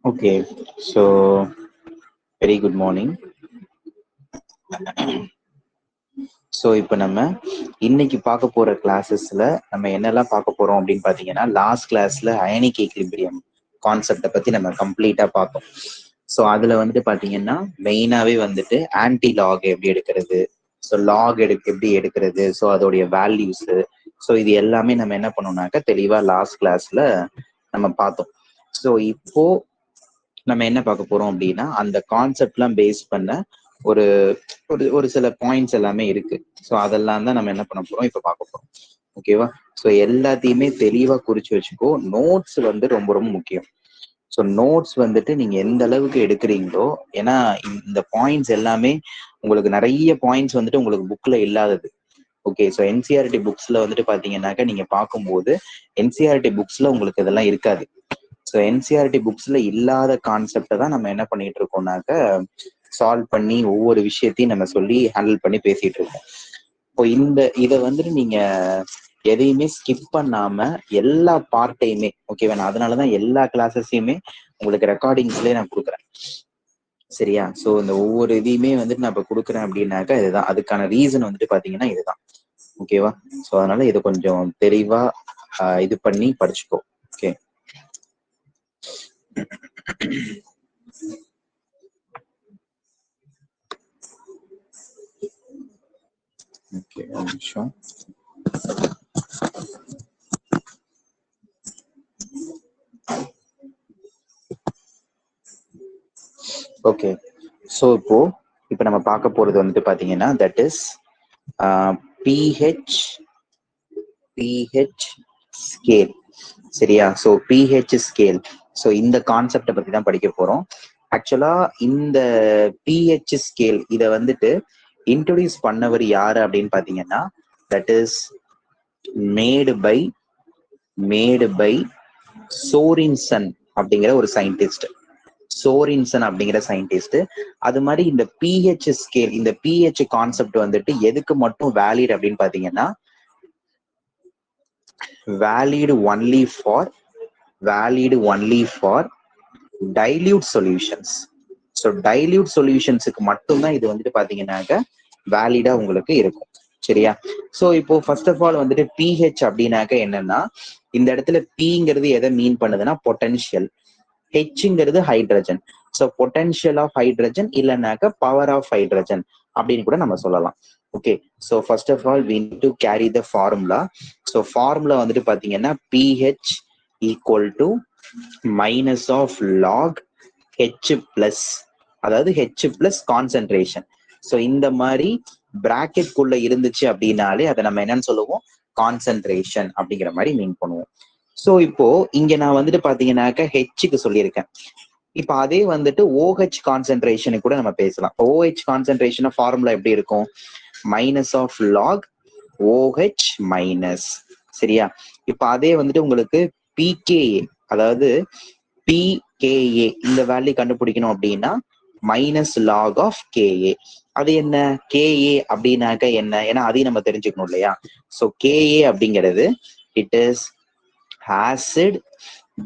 Okay, so very good morning. So இப்போ நம்ம இன்னைக்கு பார்க்க போற கிளாஸஸ்ல நம்ம என்னெல்லாம் பார்க்க போறோம் அப்படின்னு பார்த்தீங்கன்னா, லாஸ்ட் கிளாஸ்ல அயனிக் ஈக்லிபிரியம் கான்செப்டை பத்தி நம்ம கம்ப்ளீட்டா பார்த்தோம். ஸோ அதுல வந்துட்டு பார்த்தீங்கன்னா மெயினாவே வந்துட்டு ஆன்டி லாக் எப்படி எடுக்கிறது, ஸோ லாக் எப்படி எடுக்கிறது, ஸோ அதோடைய வேல்யூஸ், ஸோ இது எல்லாமே நம்ம என்ன பண்ணோம்னாக்கா தெளிவா லாஸ்ட் கிளாஸ்ல நம்ம பார்த்தோம். ஸோ இப்போ நம்ம என்ன பார்க்க போறோம் அப்படின்னா, அந்த கான்செப்ட்லாம் பேஸ் பண்ண ஒரு ஒரு சில பாயிண்ட்ஸ் எல்லாமே இருக்கு. ஸோ அதெல்லாம் தான் நம்ம என்ன பண்ண போறோம் இப்ப பார்க்க போறோம். ஓகேவா? ஸோ எல்லாத்தையுமே தெளிவா குறிச்சு வச்சுக்கோ. நோட்ஸ் வந்து ரொம்ப ரொம்ப முக்கியம். ஸோ நோட்ஸ் வந்துட்டு நீங்க எந்த அளவுக்கு எடுக்கிறீங்களோ, ஏன்னா இந்த பாயிண்ட்ஸ் எல்லாமே உங்களுக்கு நிறைய பாயிண்ட்ஸ் வந்துட்டு உங்களுக்கு புக்ல இல்லாதது. ஓகே, ஸோ என்சிஆர்டி புக்ஸ்ல வந்துட்டு பாத்தீங்கன்னாக்கா நீங்க பார்க்கும்போது என்சிஆர்டி புக்ஸ்ல உங்களுக்கு இதெல்லாம் இருக்காது. ஸோ என்சிஆர்டி புக்ஸ்ல இல்லாத கான்செப்டை தான் நம்ம என்ன பண்ணிட்டு இருக்கோம்னாக்க சால்வ் பண்ணி ஒவ்வொரு விஷயத்தையும் நம்ம சொல்லி ஹேண்டில் பண்ணி பேசிட்டு இருக்கோம். இப்போ இதை வந்துட்டு நீங்க எதையுமே ஸ்கிப் பண்ணாம எல்லா பார்ட்டையுமே, ஓகேவா? நான் அதனாலதான் எல்லா கிளாஸஸையுமே உங்களுக்கு ரெக்கார்டிங்ஸ்லயே நான் கொடுக்குறேன். சரியா? ஸோ இந்த ஒவ்வொரு இதையுமே வந்துட்டு நான் இப்ப கொடுக்குறேன் அப்படின்னாக்கா இதுதான் அதுக்கான ரீசன் வந்துட்டு பாத்தீங்கன்னா இதுதான். ஓகேவா? ஸோ அதனால இதை கொஞ்சம் தெளிவா இது பண்ணி படிச்சுக்கோ. ஓகே, ஓகே, ஒரு நிமிஷம். ஓகே, ஸோ இப்போ நம்ம பார்க்க போறது வந்துட்டு பாத்தீங்கன்னா தட் இஸ் pH ஸ்கேல். சரியா? So pH scale. ஸோ இந்த கான்செப்டை பத்தி தான் படிக்க போறோம். ஆக்சுவலா இந்த pH ஸ்கேல் இதை வந்துட்டு இன்ட்ரோடியூஸ் பண்ணவர் யாரு அப்படின்னு பாத்தீங்கன்னா தட் இஸ் மேடு பை சோரின்சன் அப்படிங்கிற ஒரு சயின்டிஸ்ட். சோரின்சன் அப்படிங்கிற சயின்டிஸ்ட். அது மாதிரி இந்த pH ஸ்கேல், இந்த pH கான்செப்ட் வந்துட்டு எதுக்கு மட்டும் வேலிட் அப்படின்னு பாத்தீங்கன்னா valid only for dilute solutions. So dilute சொல்யூஷன்ஸுக்கு மட்டும்தான் இது வந்துட்டு பாத்தீங்கன்னாக்க வேலிடா உங்களுக்கு இருக்கும். சரியா? ஸோ இப்போ ஃபர்ஸ்ட் ஆஃப் ஆல் வந்துட்டு pH அப்படின்னாக்க என்னன்னா, இந்த இடத்துல Pங்கிறது எதை மீன் பண்ணுதுன்னா பொட்டன்ஷியல், ஹெச்ங்கிறது hydrogen. So potential of hydrogen இல்லைனாக்க பவர் ஆஃப் ஹைட்ரஜன் அப்படின்னு கூட நம்ம சொல்லலாம். Okay, so first of all we need to carry the formula. So formula வந்துட்டு பாத்தீங்கன்னா pH equal to minus of log H plus, அதாவது H plus கான்சென்ட்ரேஷன். ஸோ இந்த மாதிரி பிராக்கெட் குள்ள இருந்துச்சு அப்படின்னாலே அதை நம்ம என்னன்னு சொல்லுவோம், கான்சென்ட்ரேஷன் அப்படிங்கிற மாதிரி மீன் பண்ணுவோம். ஸோ இப்போ இங்க நான் வந்துட்டு பாத்தீங்கன்னாக்க ஹெச்சுக்கு சொல்லியிருக்கேன். இப்ப அதே வந்துட்டு OH கான்சென்ட்ரேஷனுக்கு கூட நம்ம பேசலாம். OH கான்சென்ட்ரேஷன் ஃபார்முலா எப்படி இருக்கும், minus of log OH minus. சரியா? இப்ப அதே வந்துட்டு உங்களுக்கு PKA, அதாவது PKA இந்த வேல்யூ கண்டுபிடிக்கணும் அப்படின்னா மைனஸ் லாக் ஆஃப் KA. அது என்ன KA அப்படின்னாக்க என்ன, ஏன்னா அதையும் நம்ம தெரிஞ்சுக்கணும் இல்லையா? ஸோ KA அப்படிங்கிறது it is acid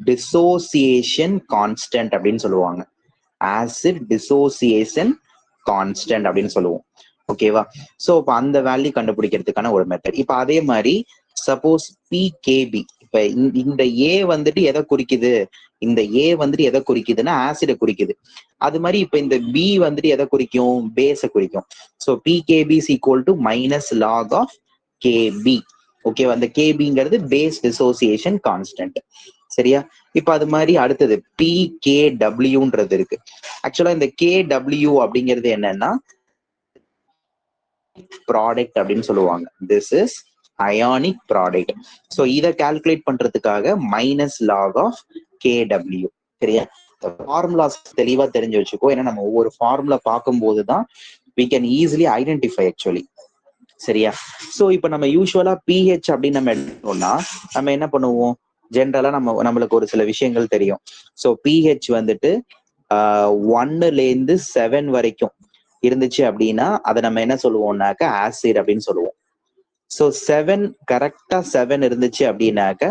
dissociation constant அப்படின்னு சொல்லுவாங்க. ஆசிட் டிசோசியேஷன் கான்ஸ்டன்ட் அப்படின்னு சொல்லுவோம். ஓகேவா? ஸோ இப்போ அந்த வேல்யூ கண்டுபிடிக்கிறதுக்கான ஒரு மெத்தட். இப்போ அதே மாதிரி சப்போஸ் PKB, இப்ப இந்த ஏ வந்துட்டு எதை குறிக்குது, இந்த ஏ வந்துட்டு எதை குறிக்குதுன்னா ஆசிடை குறிக்குது. அது மாதிரி இப்ப இந்த பி வந்துட்டு எதை குறிக்கும், பேஸை குறிக்கும். So PKB is equal to minus log of KB. ஓகேவா? அந்த கேபிங்கிறது பேஸ் டிசோசியேஷன் கான்ஸ்டன்ட். சரியா? இப்ப அது மாதிரி அடுத்தது PKWன்றது இருக்கு. ஆக்சுவலா இந்த KW அப்படிங்கிறது என்னன்னா ப்ராடக்ட் அப்படின்னு சொல்லுவாங்க. This is ionic product. So இதை கால்குலேட் பண்றதுக்காக மைனஸ் லாக் ஆஃப் KW. சரியா? ஃபார்முலாஸ் தெளிவா தெரிஞ்சு வச்சுக்கோ, ஏன்னா நம்ம ஒவ்வொரு ஃபார்முலா பார்க்கும்போது தான் we can easily identify actually. சரியா? ஸோ இப்போ நம்ம யூஸ்வலா pH அப்படின்னு நம்ம எடுத்தோம்னா நம்ம என்ன பண்ணுவோம், ஜென்ரலா நம்மளுக்கு ஒரு சில விஷயங்கள் தெரியும். ஸோ pH வந்துட்டு 1லேருந்து 7 வரைக்கும் இருந்துச்சு அப்படின்னா அதை நம்ம என்ன சொல்லுவோம்னாக்க ஆசிட் அப்படின்னு சொல்லுவோம். ஸோ 7 கரெக்டா 7 இருந்துச்சு அப்படின்னாக்க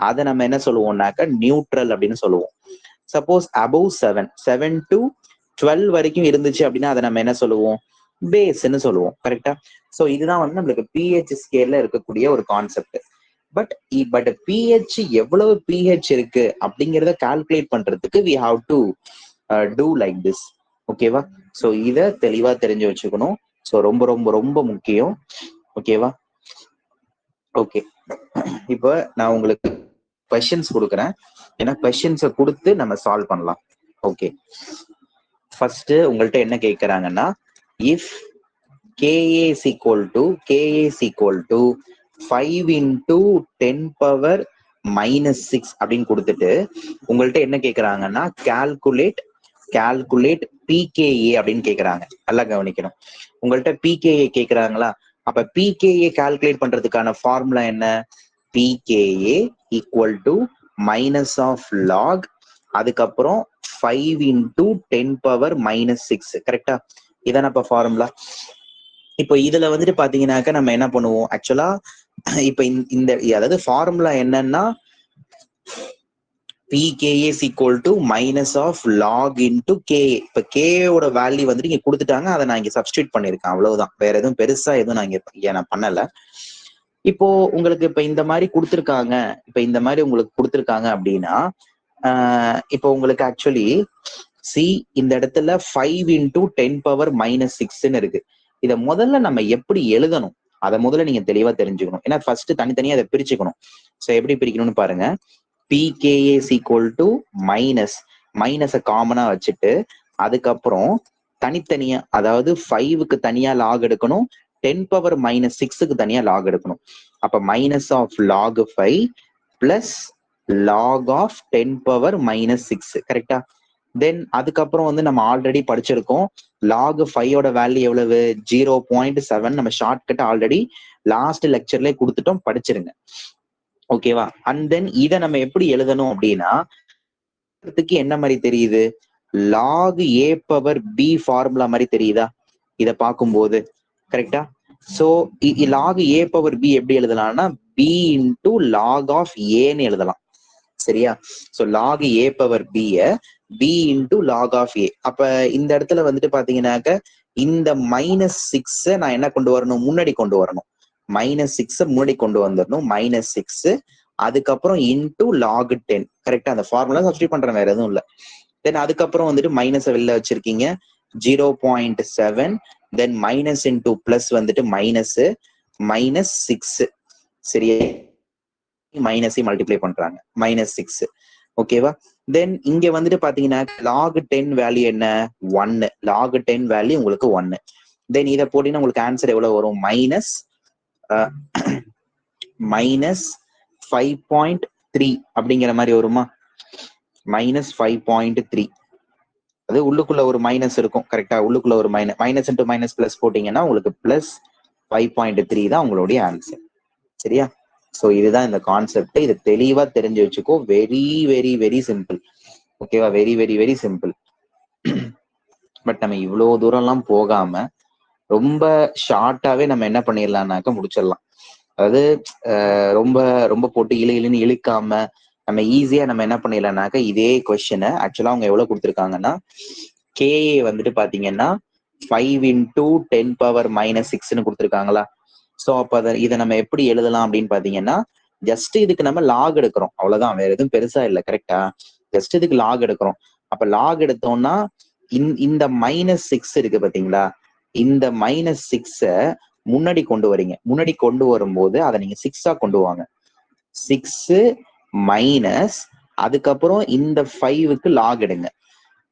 அதை நம்ம என்ன சொல்லுவோம்னாக்க நியூட்ரல் அப்படின்னு சொல்லுவோம். சப்போஸ் அபவ் 7 to 12 வரைக்கும் இருந்துச்சு அப்படின்னா அதை நம்ம என்ன சொல்லுவோம், பேஸ்ன்னு சொல்லுவோம். கரெக்டா? ஸோ இதுதான் வந்து நம்மளுக்கு பிஹெச் ஸ்கேல்ல இருக்கக்கூடிய ஒரு கான்செப்ட். பட் பிஹெச் எவ்வளவு பிஹெச் இருக்கு அப்படிங்கிறத கால்குலேட் பண்றதுக்கு we have to do like this. ஓகேவா? ஸோ இதை தெளிவா தெரிஞ்சு வச்சுக்கணும். ஸோ ரொம்ப ரொம்ப ரொம்ப முக்கியம். ஓகேவா? ஓகே, இப்போ நான் உங்களுக்கு கொஸ்டின்ஸ் கொடுக்குறேன். ஏன்னா கொஸ்டின்ஸை கொடுத்து நம்ம சால்வ் பண்ணலாம். ஓகே, ஃபர்ஸ்ட் உங்கள்கிட்ட என்ன கேட்கறாங்கன்னா, if KA is equal to 5 into 10 power minus 6 அப்படின்னு கொடுத்துட்டு உங்கள்கிட்ட என்ன கேட்கறாங்கன்னா calculate PKA அப்படின்னு கேட்கறாங்க. நல்லா கவனிக்கணும். உங்கள்கிட்ட PKA கேட்கறாங்களா? அப்ப PKA கால்குலேட் பண்றதுக்கான ஃபார்முலா என்ன? PKA equal to minus of log, அதுக்கப்புறம் 5 into 10 power minus 6. கரெக்டா? இதான இப்ப ஃபார்முலா. இப்போ இதுல வந்துட்டு பாத்தீங்கன்னாக்க நம்ம என்ன பண்ணுவோம், ஆக்சுவலா இப்ப இந்த அதாவது ஃபார்முலா என்னன்னா PKA is equal to minus of log into KA. இப்ப KA ஓட வேல்யூ வந்துட்டு இங்க கொடுத்துட்டாங்க, அதை நான் இங்க சப்ஸ்டியூட் பண்ணிருக்கேன், அவ்வளவுதான். வேற எதுவும் பெருசா எதுவும் நான் இங்க நான் பண்ணல. இப்போ உங்களுக்கு இப்ப இந்த மாதிரி கொடுத்துருக்காங்க, உங்களுக்கு கொடுத்துருக்காங்க அப்படின்னா இப்போ உங்களுக்கு ஆக்சுவலி இந்த இடத்துல 5 into 10 power minus 6ன்னு இருக்கு. இதை முதல்ல நம்ம எப்படி எழுதணும் அதை முதல்ல நீங்க தெளிவா தெரிஞ்சுக்கணும். ஏன்னா ஃபர்ஸ்ட் தனித்தனியா அதை பிரிச்சுக்கணும். ஸோ எப்படி பிரிக்கணும்னு பாருங்க. PKA is equal to மைனஸை காமனா வச்சுட்டு அதுக்கப்புறம் தனித்தனியா, அதாவது 5க்கு தனியா லாக் எடுக்கணும், 10 power minus 6க்கு தனியா லாக் எடுக்கணும். அப்ப minus of log 5 plus log of 10 power minus 6. கரெக்டா? தென் அதுக்கப்புறம் வந்து நம்ம ஆல்ரெடி படிச்சிருக்கோம், லாக் 5ஓட வேல்யூ எவ்வளவு? 0.7. நம்ம ஷார்ட்கட் ஆல்ரெடி லாஸ்ட் லெக்சர்ல கொடுத்துட்டோம், படிச்சிருங்க. ஓகேவா? அண்ட் தென் இதை நம்ம எப்படி எழுதணும் அப்படின்னா, என்ன மாதிரி தெரியுது? Log A power B formula மாதிரி தெரியுதா இதை பார்க்கும்போது? கரெக்டா? So log A power B எப்படி எழுதலாம்னா B into log of Aன்னு எழுதலாம். சரியா? So log A power B B into log of A. அப்ப இந்த இடத்துல வந்துட்டு பாத்தீங்கன்னாக்க இந்த -6 நான் என்ன கொண்டு வரணும், முன்னாடி கொண்டு வரணும். -6 முன்னாடி கொண்டு வந்துடணும். -6 அதுக்கப்புறம் இன்டூ log 10. கரெக்டா? அந்த ஃபார்முலா சப்ஸ்டியூட் பண்றேன், வேற எதுவும் இல்லை. தென் அதுக்கப்புறம் வந்துட்டு மைனஸை வெளில வச்சிருக்கீங்க, 0.7. தென் மைனஸ் இன்டூ பிளஸ் வந்துட்டு -6. சரியா? மைனஸை மல்டிப்ளை பண்றாங்க, -6. ஓகேவா? தென் இங்க வந்துட்டு பாத்தீங்கன்னா log 10 வேல்யூ என்ன? 1. log 10 வேல்யூ உங்களுக்கு 1. தென் இதை போட்டீங்கன்னா உங்களுக்கு ஆன்சர் எவ்வளவு வரும்? -5.3 அப்படிங்கிற மாதிரி வருமா? -5.3. அது உள்ளுக்குள்ள ஒரு மைனஸ் இருக்கும். கரெக்டா? உள்ளுக்குள்ள ஒரு மைனஸ் இன்டூ மைனஸ் பிளஸ் போட்டீங்கன்னா உங்களுக்கு +5.3 தான் உங்களுடைய ஆன்சர். சரியா? ஸோ இதுதான் இந்த கான்செப்ட். இதை தெளிவா தெரிஞ்சு வச்சுக்கோ. Very very very simple. ஓகேவா? Very very very simple. But நம்ம இவ்வளவு தூரம் எல்லாம் போகாம ரொம்ப ஷார்ட்டாவே நம்ம என்ன பண்ணிடலாம்னாக்க முடிச்சிடலாம். அதாவது ரொம்ப ரொம்ப போட்டு இழுன்னு இழுக்காம நம்ம ஈஸியா நம்ம என்ன பண்ணிடலாம்னாக்க இதே கொஸ்டினை ஆக்சுவலா அவங்க எவ்வளவு கொடுத்துருக்காங்கன்னா KA வந்துட்டு பாத்தீங்கன்னா 5 into 10 power minus 6ன்னு கொடுத்துருக்காங்களா? ஸோ அப்ப இதை நம்ம எப்படி எழுதலாம் அப்படின்னு பாத்தீங்கன்னா, ஜஸ்ட் இதுக்கு நம்ம லாக் எடுக்கிறோம், அவ்வளவுதான். வேற எதுவும் பெருசா இல்லை. கரெக்டா? ஜஸ்ட் இதுக்கு லாக் எடுக்கிறோம். அப்ப லாக் எடுத்தோம்னா இந்த -6 இருக்கு பாத்தீங்களா? இந்த -6 முன்னாடி கொண்டு வரீங்க. முன்னாடி கொண்டு வரும்போது அதை நீங்க 6ஆ கொண்டு வாங்க. 6 மைனஸ் அதுக்கப்புறம் இந்த 5க்கு லாக் எடுங்க.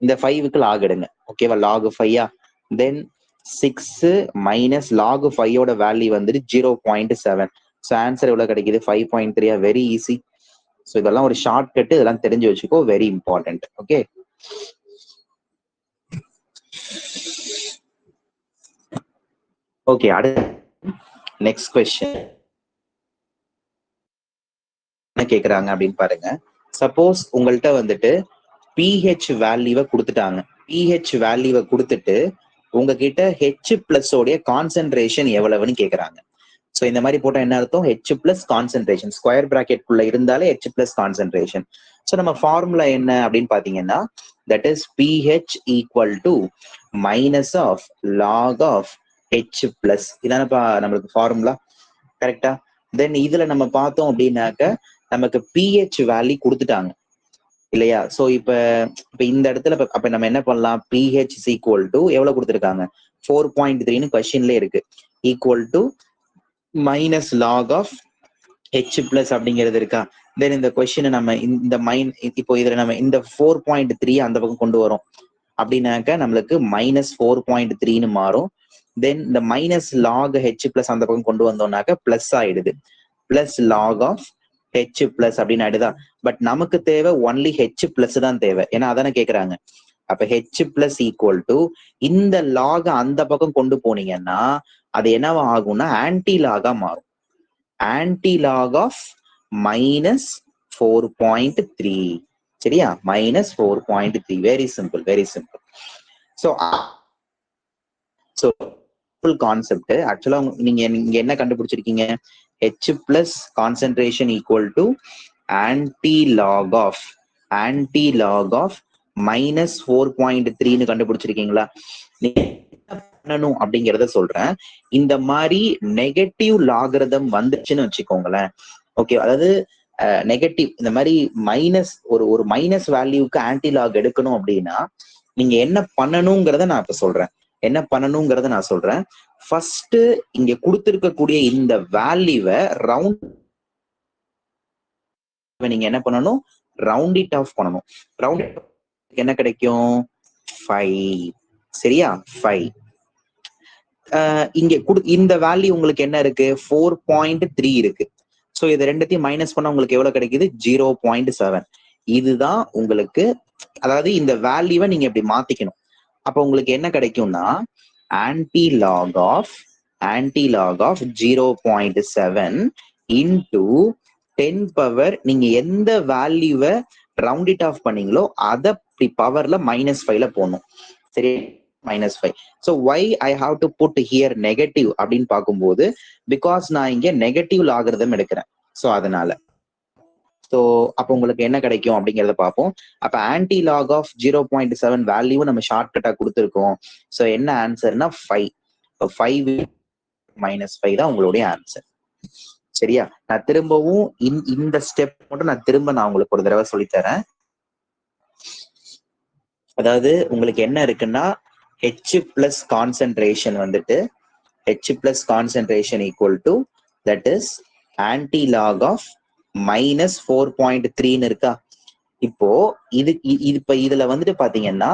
இந்த 5க்கு லாக் எடுங்க. ஓகேவா? லாக் 5. தென் 6 மைனஸ் லாக் 5ஓட வேல்யூ வந்துட்டு 0.7. ஸோ ஆன்சர் எவ்வளவு கிடைக்குது? 5.3. Very easy. ஸோ இதெல்லாம் ஒரு ஷார்ட் கட், இதெல்லாம் தெரிஞ்சு வச்சுக்கோ, வெரி இம்பார்ட்டன்ட். Okay, okay. அடுத்து நெக்ஸ்ட் கொஸ்டின் என்ன கேக்குறாங்க அப்படின்னு பாருங்க. சப்போஸ் உங்கள்கிட்ட வந்துட்டு பிஹெச் வேல்யூவை கொடுத்துட்டாங்க. பிஹெச் வேல்யூவை கொடுத்துட்டு உங்ககிட்ட H+ உடைய கான்சென்ட்ரேஷன் எவ்வளவுன்னு கேக்குறாங்க. ஸோ இந்த மாதிரி போட்டா என்ன அர்த்தம்? H plus concentration, square bracket குள்ள இருந்தாலே H பிளஸ் கான்சென்ட்ரேஷன். ஸோ நம்ம ஃபார்முலா என்ன அப்படின்னு பாத்தீங்கன்னா, that is pH equal to minus of log of H plus. இதானப்பா நம்மளுக்கு ஃபார்முலா, கரெக்டா? தென் இதுல நம்ம பார்த்தோம் அப்படின்னாக்க நமக்கு pH வேல்யூ கொடுத்துட்டாங்க இல்லையா? சோ இப்ப இந்த இடத்துல அப்ப நம்ம என்ன பண்ணலாம்? pH is equal to எவ்வளவு கொடுத்துருக்காங்க? 4.3 கொஸ்டின்ல இருக்கு. Equal to minus log of H plus அப்படிங்கிறது இருக்கா? தென் இந்த கொஸ்டின் நம்ம இந்த இப்போ இதுல நம்ம இந்த 4.3 அந்த பக்கம் கொண்டு வரோம் அப்படின்னாக்க நம்மளுக்கு மைனஸ் 4.3 மாறும். தென் இந்த மைனஸ் லாக் H பிளஸ் அந்த பக்கம் கொண்டு வந்தோம்னாக்க பிளஸ் ஆயிடுது. Plus log of H plus அப்படின்னு ஆயிடுதா? பட் நமக்கு தேவை ஒன்லி H பிளஸ் தான் தேவை, ஏன்னா அதானே கேக்குறாங்க. அப்ப H பிளஸ் ஈக்குவல் டு இந்த லாக் அந்த பக்கம் கொண்டு போனீங்கன்னா அது என்னவா ஆகும்னா ஆன்டி லாகா மாறும். Anti log of minus 4.3. சரியா? Minus 4.3. Very simple, very simple. So full concept ஆக்சுவலா நீங்க என்ன கண்டுபிடிச்சிருக்கீங்க? H plus concentration equal to anti log of minus 4.3 கண்டுபிடிச்சிருக்கீங்களா? நீங்க என்ன பண்ணணும் அப்படிங்கிறத சொல்றேன். இந்த மாதிரி நெகட்டிவ் லாகரிதம் வந்துச்சுன்னு வச்சுக்கோங்களேன், ஓகே, அதாவது நெகட்டிவ் இந்த மாதிரி மைனஸ் ஒரு மைனஸ் வேல்யூக்கு ஆன்டி லாக் எடுக்கணும் அப்படின்னா நீங்க என்ன பண்ணணுங்கிறத நான் இப்ப சொல்றேன். என்ன பண்ணணுங்கிறத நான் சொல்றேன். ஃபர்ஸ்ட் இங்க கொடுத்திருக்கக்கூடிய இந்த வேல்யூவை ரவுண்ட் நீங்க என்ன பண்ணணும்? ரவுண்ட் இட் ஆஃப் பண்ணணும். ரவுண்ட் என்ன கிடைக்கும்? 5. சரியா? 5. இங்க இந்த வேல்யூ உங்களுக்கு என்ன இருக்கு? 4.3 இருக்கு. சோ இது ரெண்டுத்தையும் மைனஸ் பண்ணா உங்களுக்கு எவ்வளவு கிடைக்குது? 0.7. இதுதான் உங்களுக்கு, அதாவது இந்த வேல்யூவை நீங்க இப்படி மாத்திக்கணும். அப்ப உங்களுக்கு என்ன கிடைக்கும்னா anti log of 0.7 into 10 power, நீங்க எந்த வேல்யூவை ரவுண்ட் இட் ஆஃப் பண்ணீங்களோ அதை பவர்ல -5ல போடணும். சரி, -5. So why I have to put here negative அப்படின்னு பார்க்கும்போது, பிகாஸ் நான் இங்க நெகட்டிவ் லாகரிதம் எடுக்கிறேன். ஸோ அதனால ஸோ அப்போ உங்களுக்கு என்ன கிடைக்கும் அப்படிங்கிறத பார்ப்போம். அப்ப ஆன்டி லாக் ஆஃப் 0.7 வேல்யூ நம்ம ஷார்ட்கட்டா கொடுத்துருக்கோம். ஸோ என்ன ஆன்சர்னா 5. 5 -5 தான் உங்களுடைய ஆன்சர். சரியா? நான் திரும்பவும் இந்த ஸ்டெப் மட்டும் நான் உங்களுக்கு ஒரு தடவை சொல்லித்தரேன். அதாவது உங்களுக்கு என்ன இருக்குன்னா H பிளஸ் கான்சென்ட்ரேஷன் வந்துட்டு H plus concentration equal to that is anti log of minus 4.3 இருக்கா? இப்போ இப்ப இதுல வந்துட்டு பாத்தீங்கன்னா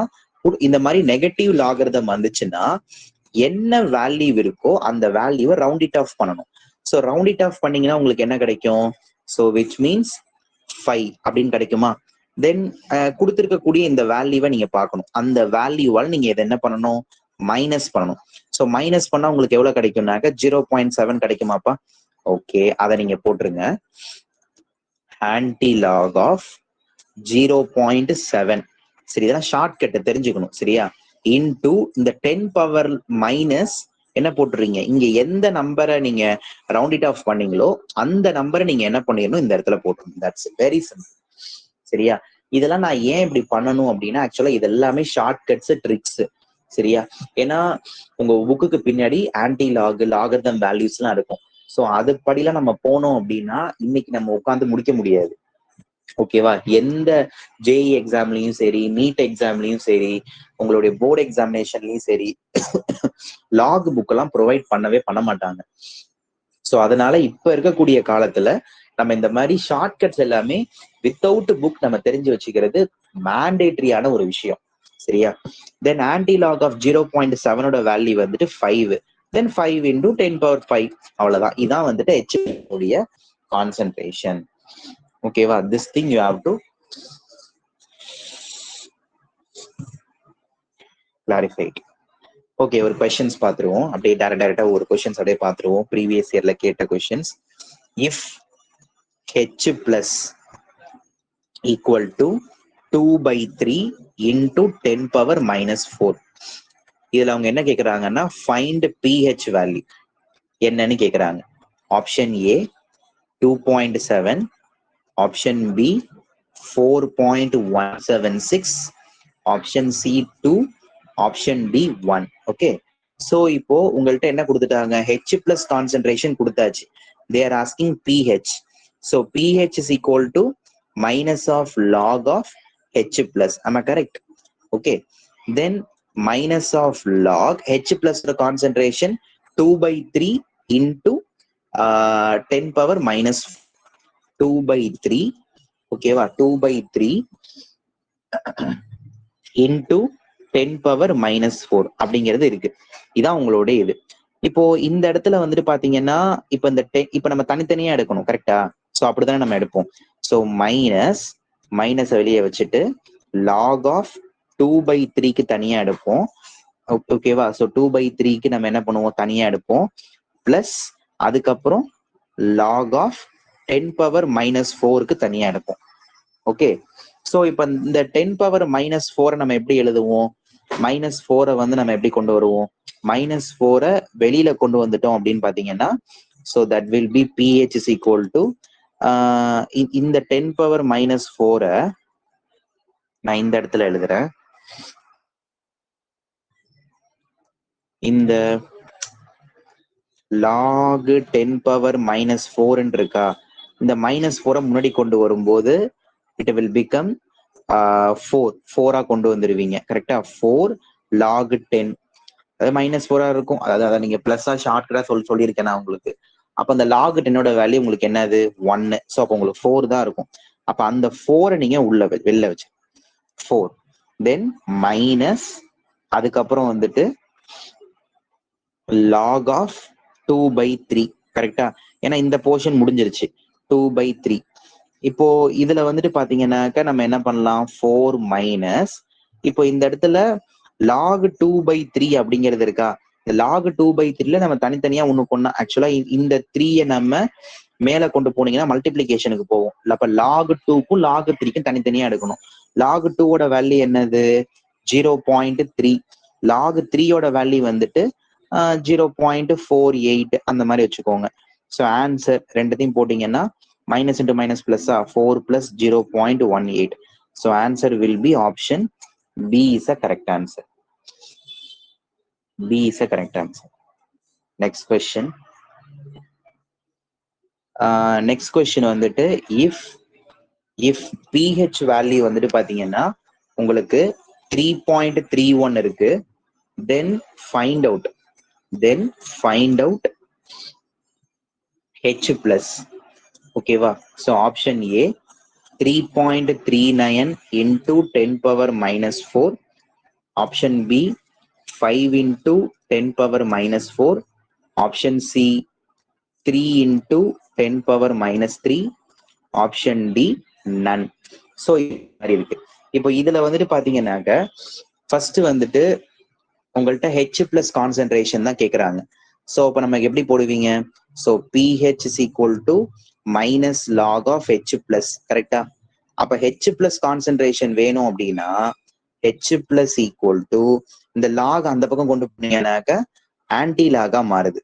இந்த மாதிரி நெகட்டிவ் லாகரிதம் வந்துச்சுன்னா என்ன வேல்யூ இருக்கோ அந்த வேல்யூவை ரவுண்ட் இட் ஆஃப் பண்ணணும். ஸோ ரவுண்ட் இட் ஆஃப் பண்ணீங்கன்னா உங்களுக்கு என்ன கிடைக்கும்? ஸோ விச் மீன்ஸ் 5 அப்படின்னு கிடைக்குமா? தென் கொடுத்துருக்கக்கூடிய இந்த வேல்யூவை நீங்க பார்க்கணும். அந்த வேல்யூவால் நீங்க இதை என்ன பண்ணணும்? மைனஸ் பண்ணணும். ஸோ மைனஸ் பண்ணா உங்களுக்கு எவ்வளவு கிடைக்கும்னாக்க 0.7 கிடைக்குமாப்பா? ஓகே, அதை நீங்க போட்டுருங்க. Anti log of 0.7. சரி, இதெல்லாம் ஷார்ட்கட் தெரிஞ்சுக்கணும். சரியா? இன்டு இந்த 10 பவர் மைனஸ் என்ன போட்டுறீங்க? இங்க எந்த நம்பரை நீங்க ரவுண்ட் இட் ஆஃப் பண்ணீங்களோ அந்த நம்பரை நீங்க என்ன பண்ணிடணும்? இந்த இடத்துல போட்டுருங்க. That's very simple. சரியா? இதெல்லாம் நான் ஏன் இப்படி பண்ணணும் அப்படின்னா, ஆக்சுவலா இது எல்லாமே ஷார்ட்கட்ஸ், ட்ரிக்ஸ். சரியா? ஏன்னா உங்க புக்குக்கு பின்னாடி ஆன்டி லாகரிதம் வேல்யூஸ் எல்லாம் இருக்கும். ஸோ அது படிலாம் நம்ம போனோம் அப்படின்னா இன்னைக்கு நம்ம உட்காந்து முடிக்க முடியாது. ஓகேவா? எந்த ஜேஇ எக்ஸாம்லயும் சரி, நீட் எக்ஸாம்லயும் சரி, உங்களுடைய போர்டு எக்ஸாமினேஷன்லயும் சரி, லாக் புக் எல்லாம் ப்ரொவைட் பண்ண மாட்டாங்க. ஸோ அதனால இப்ப இருக்கக்கூடிய காலத்துல நம்ம இந்த மாதிரி ஷார்ட்கட்ஸ் எல்லாமே வித்தவுட் புக் நம்ம தெரிஞ்சு வச்சுக்கிறது மேண்டேட்டரியான ஒரு விஷயம். சரியா? தென் ஆன்டி லாக் ஆஃப் 0.7 வேல்யூ வந்துட்டு 5. தென் 5 இன்டூ 10 பவர் 5. அவ்வளவுதான். இதான் வந்துட்டு H உடைய கான்சென்ட்ரேஷன். ஓகேவா? This thing you have to clarify. Okay, ஒரு கொஸ்டின்ஸ் பார்த்துருவோம். அப்படியே டைரக்டா ஒரு கொஸ்டின்ஸ் அப்படியே பார்த்துருவோம். ப்ரீவியஸ் இயர்ல கேட்ட questions. If H plus equal to 2/3 into 10 power -4. இதுல அவங்க என்ன கேக்குறாங்கன்னா ஃபைண்ட் pH வேல்யூ என்னன்னு கேக்குறாங்க. Option A 2.7, option B 4.176, option C 2, option D 1. Okay, so இப்போ உங்கள்கிட்ட என்ன கொடுத்துட்டாங்க, ஹெச் பிளஸ் கான்சென்ட்ரேஷன் கொடுத்தாச்சு. They are asking pH. So pH is equal to minus of log of H plus. am I correct? Okay, then minus of log h plus the concentration 2/3 into 10 power minus 2/3. okay va, 2/3 into 10 power minus 4 அப்படிங்கிறது இருக்கு. இதான் உங்களோட இது. இப்போ இந்த இடத்துல வந்துட்டு பாத்தீங்கன்னா இப்ப இந்த இப்ப நம்ம தனித்தனியா எடுக்கணும், கரெக்டா? ஸோ அப்படித்தானே நம்ம எடுப்போம். ஸோ மைனஸ் வெளியே வச்சுட்டு லாக் ஆஃப் 2/3க்கு தனியா எடுப்போம். ஓகேவா? ஸோ 2/3க்கு நம்ம என்ன பண்ணுவோம், தனியா எடுப்போம். பிளஸ் அதுக்கப்புறம் லாக் ஆஃப் 10 power minus 4க்கு தனியா எடுப்போம். ஓகே, ஸோ இப்போ இந்த 10 power minus 4 நம்ம எப்படி எழுதுவோம்? -4 வந்து நம்ம எப்படி கொண்டு வருவோம்? -4 வெளியில கொண்டு வந்துட்டோம் அப்படின்னு பாத்தீங்கன்னா, so that will B pH is equal to இந்த 10 power minus 4 நான் இந்த இடத்துல எழுதுறேன். இந்த log 10 power minus 4 இருக்கா, இந்த -4 முன்னாடி கொண்டு வரும்போது it will become 4 கொண்டு வந்துருவீங்க, கரெக்டா? 4 log 10, அதாவது -4 இருக்கும். அதாவது நீங்க பிளஸ்ஸா ஷார்ட்கட்டா சொல்லியிருக்கேன் நான் உங்களுக்கு. அப்ப அந்த log 10ஓட வேல்யூ உங்களுக்கு என்னது, 1. ஸோ அப்போ உங்களுக்கு 4 தான் இருக்கும். அப்ப அந்த 4 நீங்க வெளில வச்சு 4, தென் மைனஸ் அதுக்கப்புறம் வந்துட்டு log ஆஃப் 2/3, கரெக்டா? ஏன்னா இந்த போர்ஷன் முடிஞ்சிருச்சு. 2/3. இப்போ இதுல வந்துட்டு பாத்தீங்கன்னாக்கா நம்ம என்ன பண்ணலாம், 4 மைனஸ், இப்போ இந்த இடத்துல log 2/3 அப்படிங்கிறது இருக்கா, இந்த log 2/3ல நம்ம தனித்தனியா ஒண்ணுக்கு ஒண்ணா, ஆக்சுவலா இந்த 3யை நம்ம மேல கொண்டு போனீங்கன்னா மல்டிபிளிகேஷனுக்கு போவோம். அப்ப log 2க்கும் log 3க்கும் தனித்தனியா எடுக்கணும். log 2ஓட வேல்யூ என்னது, 0.3. log 3ஓட வேல்யூ வந்துட்டு 0.48 அந்த மாதிரி வச்சுக்கோங்க. ஸோ ஆன்சர் ரெண்டுத்தையும் போட்டீங்கன்னா மைனஸ் இன்டு மைனஸ் பிளஸ்ஸா 4 plus 0.18. So answer will be option B is a correct answer. B is a correct answer. Next question. Next question வந்துட்டு if pH வேல்யூ வந்துட்டு பாத்தீங்கன்னா உங்களுக்கு 3.31 இருக்கு, then find out H plus. ஓகேவா? So option A 3.39 into 10 power minus 4, option B 5 into 10 power minus 4, option C 3 into 10 power minus 3, option D none. So இது மாதிரி இருக்கு. இப்போ இதுல வந்துட்டு பாத்தீங்கன்னாக்க ஃபர்ஸ்ட் வந்துட்டு உங்கள்கிட்ட H பிளஸ் கான்சென்ட்ரேஷன் தான் கேட்குறாங்க. ஸோ இப்போ நம்ம எப்படி போடுவீங்க, so pH is equal to minus log of H plus, கரெக்டா? அப்ப H பிளஸ் கான்சென்ட்ரேஷன் வேணும் அப்படின்னா H பிளஸ் ஈக்குவல் டு இந்த லாக் அந்த பக்கம் கொண்டு போனீங்கன்னாக்க ஆன்டி லாகா மாறுது.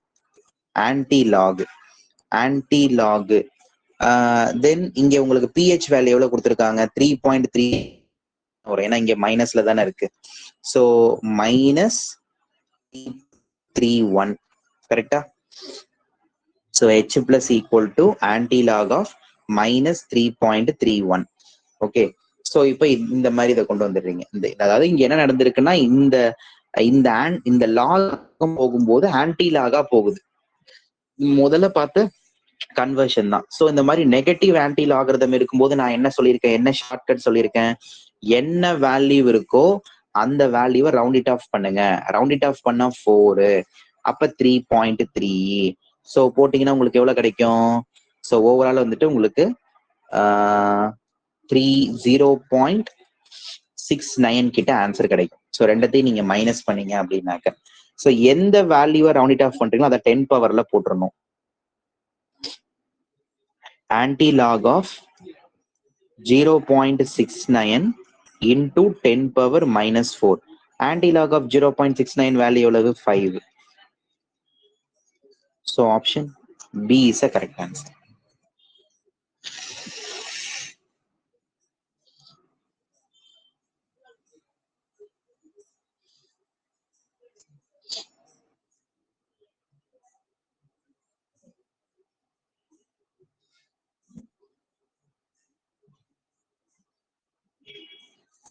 ஆன்டி லாக் தென் இங்க உங்களுக்கு pH வேல்யூ எவ்வளவு கொடுத்துருக்காங்க, 3.3 வரும், ஏன்னா இங்க மைனஸ்ல தானே இருக்கு. ஸோ -331, கரெக்டா? So H plus equal to anti log of -3.31. Okay, so இப்போ இந்த மாதிரி இதை கொண்டு வந்துடுறீங்க. அதாவது இங்க என்ன நடந்திருக்குன்னா இந்த லாக் போகும்போது ஆன்டி லாகா போகுது. முதல்ல பார்த்து கன்வர்ஷன் தான். ஸோ இந்த மாதிரி நெகட்டிவ் ஆன்டி லாகரிதம் இருக்கும்போது நான் என்ன சொல்லியிருக்கேன், என்ன ஷார்ட்கட் சொல்லியிருக்கேன், என்ன வேல்யூ இருக்கோ அந்த வேல்யூவை ரவுண்ட் இட் ஆஃப் பண்ணுங்க. ரவுண்ட் இட் ஆஃப் பண்ணா 4, அப்ப 3.3. ஸோ போட்டீங்கன்னா உங்களுக்கு எவ்வளவு கிடைக்கும், ஸோ ஓவரால் வந்துட்டு உங்களுக்கு 0.69 கிட்ட ஆன்சர் கிடைக்கும். ஸோ ரெண்டத்தையும் நீங்க மைனஸ் பண்ணீங்க அப்படின்னாக்க, ஸோ எந்த வேல்யூவை ரவுண்ட் இட் ஆஃப் பண்றீங்களோ அதை 10 பவர்ல போட்டுறணும். Anti log of 0.69 into 10 power minus 4. Anti log of 0.69 value எவ்வளவு, 5. So option B is a correct answer.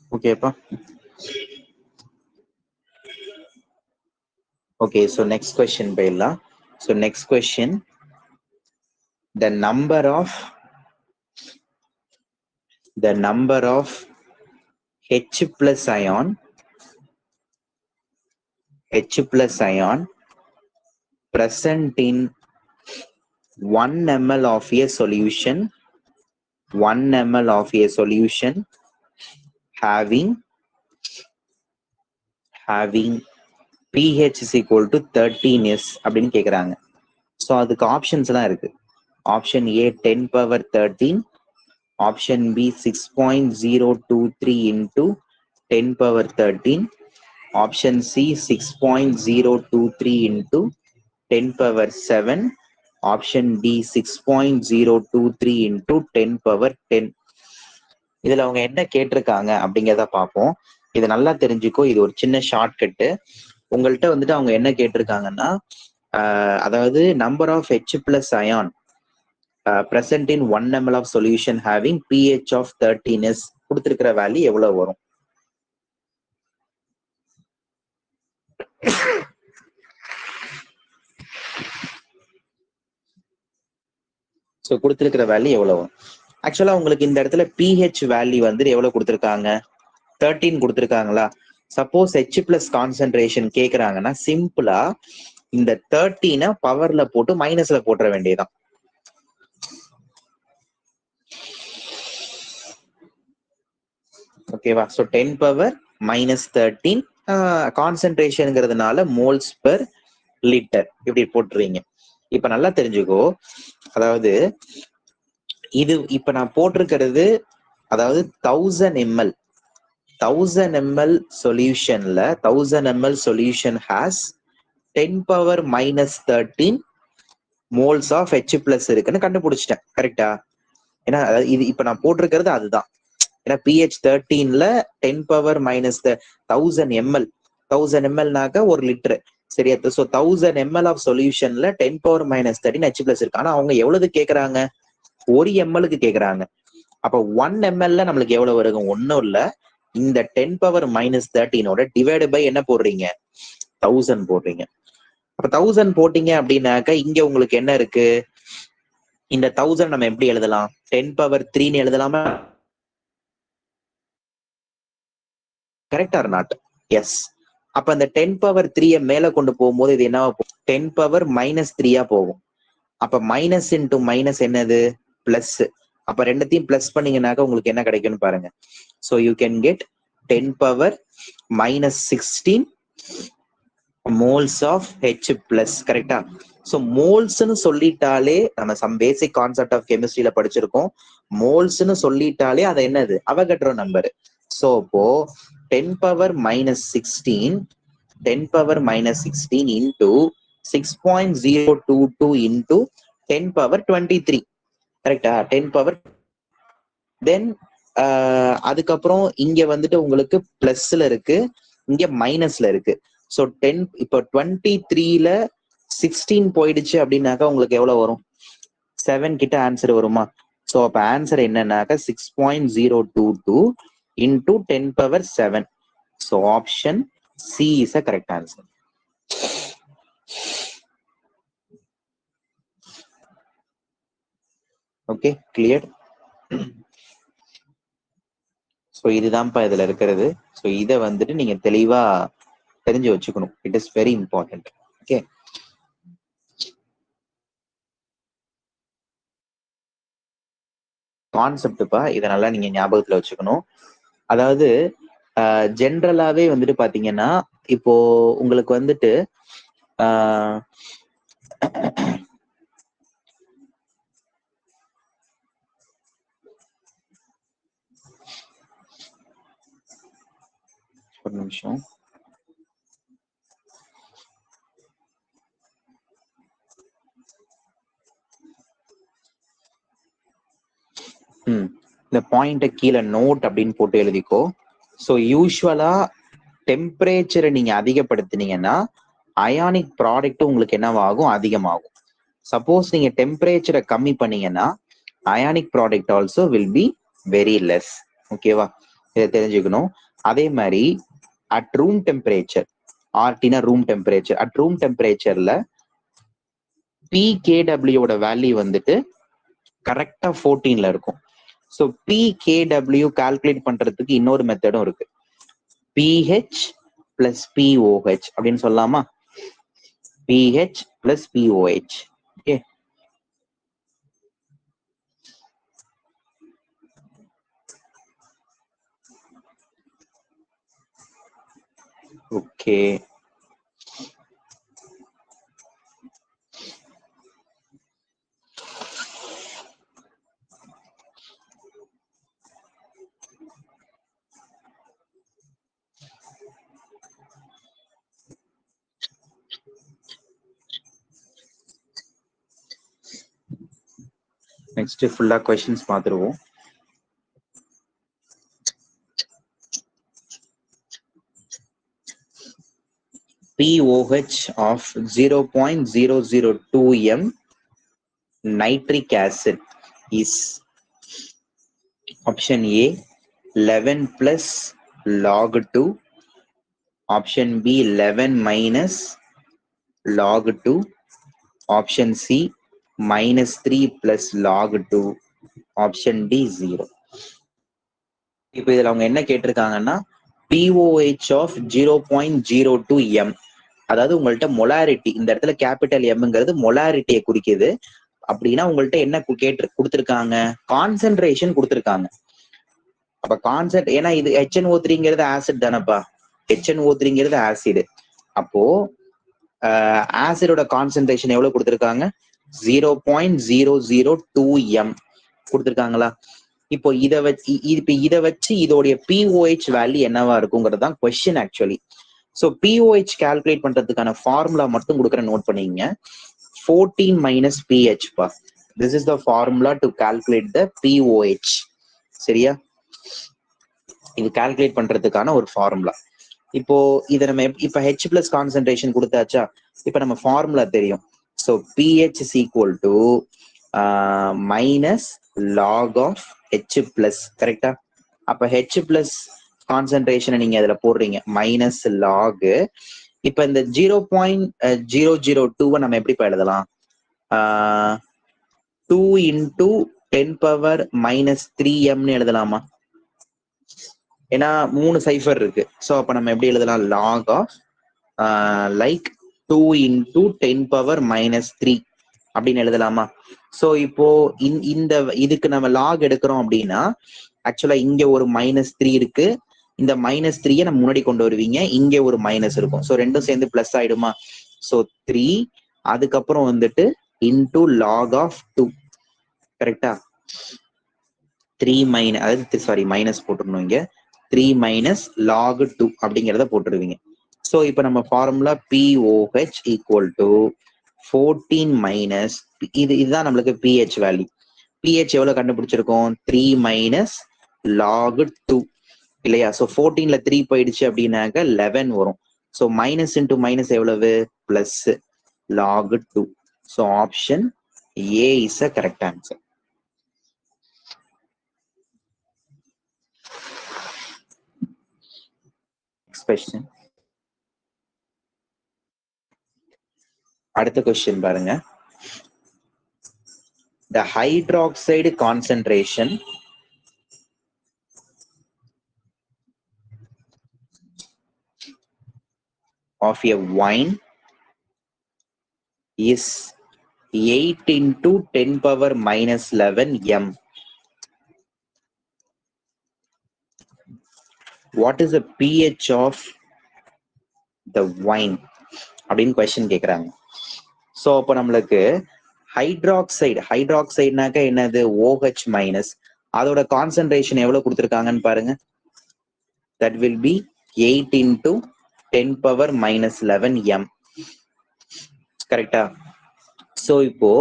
Okay, pa. Okay, so next question, Bella. So next question, the number of H plus ion present in 1 ml of a solution, 1 ml of a solution having pH is equal to 13S அப்படின்னு கேக்குறாங்க. So அதுக்கு options எல்லாம் இருக்கு. Option A 10 power 13, option B 6.023 into 10 power 13, option C 6.023 into 10 power 7, option D 6.023 into 10 power 10. இதுல அவங்க என்ன கேட்டிருக்காங்க அப்படிங்கிறத பார்ப்போம். இது நல்லா தெரிஞ்சுக்கோ, இது ஒரு சின்ன ஷார்ட்கட்டு. உங்கள்கிட்ட வந்துட்டு அவங்க என்ன கேட்டிருக்காங்கன்னா, அதாவது number of H plus ion present in 1 ml of solution having pH of 13S கொடுத்திருக்கிற வேல்யூ எவ்வளவு வரும்? ஸோ கொடுத்திருக்கிற வேல்யூ எவ்வளவு? ஆக்சுவலா உங்களுக்கு இந்த இடத்துல pH வேல்யூ வந்து எவ்வளவு கொடுத்திருக்காங்க? 13 கொடுத்திருக்காங்களா? சப்போஸ் H பிளஸ் கான்சென்ட்ரேஷன் கேக்குறாங்கன்னா சிம்பிளா இந்த 13 பவர்ல போட்டு மைனஸ்ல போட்டுற வேண்டியதுதான். ஓகேவா? ஸோ 10 பவர் மைனஸ் 13 கான்சென்ட்ரேஷனுங்கிறதுனால மோல்ஸ் பெர் லிட்டர் இப்படி போட்டுருவீங்க. இப்ப நல்லா தெரிஞ்சுக்கோ, அதாவது இது இப்ப நான் போட்டிருக்கிறது அதாவது 1000 ml சொல்யூஷன்ல 1000 ml solution has 10 power minus 13 moles of H plus இருக்குன்னு கண்டுபிடிச்சிட்டேன். கரெக்டா? ஏன்னா இது இப்ப நான் போட்டிருக்கிறது அதுதான். ஏன்னா pH 13ல 10 பவர் மைனஸ் 1000 mlனாக்க ஒரு லிட்டர். சரியா? ஸோ 1000 ml ஆஃப் சொல்யூஷன்ல 10 பவர் மைனஸ் 13 H பிளஸ் இருக்கு. ஆனா அவங்க எவ்வளவு கேக்குறாங்க? 1 mlக்கு கேக்குறாங்க. அப்ப 1 mlல நம்மளுக்கு எவ்வளவு வரும்? ஒன்னும் இல்ல, இந்த 10 பவர் மைனஸ் 13ஓட டிவைடு பை என்ன போடுறீங்க? 1000 போடுறீங்க. அப்ப 1000 போட்டீங்க அப்படின்னாக்க இங்க உங்களுக்கு என்ன இருக்கு? இந்த 1000 நம்ம எப்படி எழுதலாம்? 10 பவர் 3ன்னு எழுதலாமா? Correct or not? எஸ். அப்ப அந்த 10 பவர் 3 மேல கொண்டு போகும்போது இது என்ன? 10 பவர் மைனஸ் 3 போகும். அப்ப மைனஸ் இன்டு மைனஸ் என்னது? பிளஸ். அப்ப ரெண்டத்தையும் பிளஸ் பண்ணீங்கன்னாக்க உங்களுக்கு என்ன கிடைக்கும்னு பாருங்க. So you can get 10 power minus 16 moles of H plus. கரெக்டா? ஸோ மோல்ஸ்ன்னு சொல்லிட்டாலே நம்ம சம் பேசிக் கான்செப்ட் ஆஃப் கெமிஸ்ட்ரியில படிச்சிருக்கோம். மோல்ஸ்ன்னு சொல்லிட்டாலே அது என்னது? Avogadro number. ஸோ இப்போ 10 power minus 16 into 6.022 into 10 power 23. கரெக்டா? 10 பவர் தென் அதுக்கப்புறம் இங்க வந்துட்டு உங்களுக்கு பிளஸ்ல இருக்கு, இங்க மைனஸ்ல இருக்கு. ஸோ 10 இப்போ 23ல 16 போயிடுச்சு அப்படின்னாக்கா உங்களுக்கு எவ்வளவு வரும்? 7 கிட்ட ஆன்சர் வருமா? ஸோ அப்ப ஆன்சர் என்னன்னாக்கா 6.022 into 10 power 7. So option C is a correct answer. Okay, clear? So இதுதான்ப்பா இதுல இருக்கிறது. ஸோ இதை வந்துட்டு நீங்க தெளிவா தெரிஞ்சு வச்சுக்கணும். It is very important. Okay, கான்செப்ட்ப்பா, இதை நல்லா நீங்க ஞாபகத்துல வச்சுக்கணும். அதாவது ஜென்ரலாவே வந்துட்டு பாத்தீங்கன்னா இப்போ உங்களுக்கு வந்துட்டு ஒரு நிமிஷம். இந்த பாயிண்ட கீழே நோட் அப்படின்னு போட்டு எழுதிக்கோ. ஸோ யூஸ்வலா டெம்பரேச்சரை நீங்க அதிகப்படுத்தினீங்கன்னா அயானிக் ப்ராடக்ட் உங்களுக்கு என்னவாகும், அதிகமாகும். சப்போஸ் நீங்க டெம்பரேச்சரை கம்மி பண்ணீங்கன்னா ionic product also will be very less. ஓகேவா, இதை தெரிஞ்சுக்கணும். அதே மாதிரி at room temperature, ordinary room temperature, at room டெம்பரேச்சர்ல பிகேடபிள்யூட வேல்யூ வந்துட்டு கரெக்டா 14ல இருக்கும். ஸோ பிகேடபிள்யூ கால்குலேட் பண்றதுக்கு இன்னொரு மெத்தடும் இருக்கு. பிஹெச் பிளஸ் பிஓஹெச் அப்படின்னு சொல்லலாமா? PH plus pOH. Okay, okay. Next ஃபுல்லா क्वेश्चंस பார்த்துருவோம். pOH of 0.002 m nitric acid is option A 11 plus log 2, option B 11 minus log 2, option C minus 3 plus log 2, option D 0. இப்போ இதுல அவங்க என்ன கேட்டிருக்காங்கன்னா pOH of 0.02 m, அதாவது உங்கள்ட்ட molarity, இந்த இடத்துல கேபிட்டல் எம்ங்கிறது மொலாரிட்டியை குறிக்குது. அப்படின்னா உங்கள்ட்ட என்ன கொடுத்துருக்காங்க, கான்சென்ட்ரேஷன் கொடுத்துருக்காங்க. அப்ப ஏன்னா இது HNO3ங்கிறது ஆசிட் தானப்பா, HNO3ங்கிறது ஆசிட். அப்போ ஆசிடோட கான்சென்ட்ரேஷன் எவ்வளவு கொடுத்துருக்காங்க, 0.002 m கொடுத்துருக்காங்களா? இப்போ இதை வச்சு இதோடைய pOH வேல்யூ என்னவா இருக்குங்கிறது தான் question actually. So pOH calculate பண்றதுக்கான ஃபார்முலா மட்டும் கொடுக்குற, நோட் பண்ணிங்க. 14 minus pH பா, this is the formula to calculate the pOH. சரியா, இது கால்குலேட் பண்றதுக்கான ஒரு ஃபார்முலா. இப்போ இதை நம்ம இப்ப H பிளஸ் கான்சென்ட்ரேஷன் கொடுத்தாச்சா, இப்ப நம்ம ஃபார்முலா தெரியும். So pH is equal to minus log of H plus. கரெக்டா? அப்ப H பிளஸ் கான்சென்ட்ரேஷனை நீங்க அதுல போடுறீங்க, மைனஸ் லாக். இப்ப இந்த 0.002 நம்ம எப்படி எழுதலாம், 2 into 10 power minus 3m எழுதலாமா? ஏன்னா 3 சைஃபர் இருக்கு. ஸோ அப்ப நம்ம எப்படி எழுதலாம், lock of like 2 into 10 power minus 3 அப்படின்னு எழுதலாமா? ஸோ இப்போ இந்த இதுக்கு நம்ம லாக் எடுக்கிறோம் அப்படின்னா ஆக்சுவலா இங்க ஒரு -3 இருக்கு, இந்த -3 நம்ம முன்னாடி கொண்டு வருவீங்க, இங்க ஒரு மைனஸ் இருக்கும். ஸோ ரெண்டும் சேர்ந்து பிளஸ் ஆயிடுமா? ஸோ 3, அதுக்கப்புறம் வந்துட்டு இன்டூ லாக் ஆஃப் 2. கரெக்டா? 3 மைனஸ், அதாவது சாரி மைனஸ் போட்டுருணும் இங்க, 3 minus log 2 அப்படிங்கிறத போட்டுருவீங்க. ஸோ இப்போ நம்ம formula pOH equal to 14 minus இதுதான் நம்மளுக்கு pH வேல்யூ. pH எவ்வளவு கண்டுபிடிச்சிருக்கோம், 3 minus log 2 இல்லையா? ஸோ 14ல 3 போயிடுச்சு அப்படின்னாக்க 11 வரும். ஸோ மைனஸ் இன்டூ மைனஸ் எவ்வளவு, plus log 2. So option A is a correct answer. Question. அடுத்த கொஸ்டின் பாருங்க. The hydroxide concentration of a wine is 8 into 10 power minus 11 m. What is the pH of the wine அப்படின்னு question கேக்குறாங்க. So அப்போ நம்மளுக்கு ஹைட்ராக்சைடுனாக்க என்னது, OH minus, அதோட concentration எவ்வளவு கொடுத்துருக்காங்கன்னு பாருங்க. That will B 8 into 10 power minus 11 m. கரெக்டா? ஸோ இப்போ